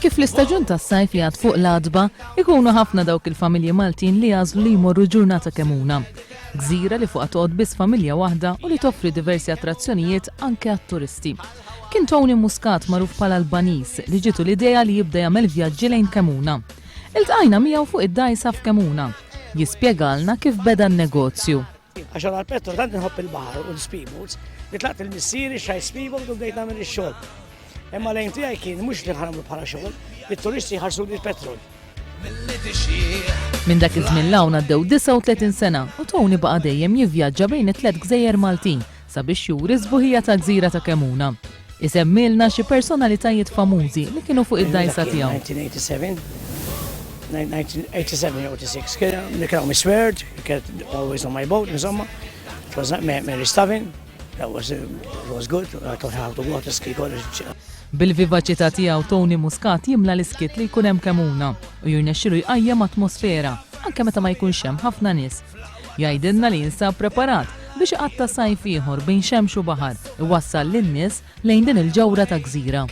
Kif l-istaġun tas-sajf jgħad fuq l-adba, ikunu ħafna dawk il-familji Maltin li jażlu li jmorru ġurnata kemuna. Gżira li fuqha toqgħod biss familja waħda u li toffri diversi attrazzjonijiet anke għat-turisti. Kien Tony Muscat magħruf bħala Albanis li ġitu l-idea li jibda jagħmel vjaġġi lejn Kemuna. Iltqajna miegħu fuq id-dajsa f'Kemuna. Jispjegalna kif beda n-negozju. Għaxan għal-petro tant nħobb il-baħar u l-speedboats, li tlaqt il-missieri xaj speedboat u bdejt nagħmel ix-xogħol. Imma lejn tiegħi kien mhux li ħanamlu bħala xogħol, it-turisti ħarsu li l-petrol. Minn dak iż-żmien l-hawn għaddew 39 sena u Tony baqa' dejjem jivvjaġġa bejn it-tliet gżejjer Maltin sabiex juri żbuħija ta' gżira ta' Kemuna. Isemmilna xi personalitajiet famużi li kienu fuq id-dajsa tiegħu. 1986, kien Miss World, kien always on my boat, insomma. It was Mary Stavin, that was good. I taught how to water ski college. Bil-vivaċità tiegħu Tony Muscat jimla l-iskiet li jkun hemm Kemuna u jirnexxielu jqajjem atmosfera anke meta ma jkunx hemm ħafna nies. Jgħidilna li jinsab preparat biex iqatta' sajf ieħor bejn xemx u baħar iwassal lin-nies lejn din il-ġewra ta' gżira.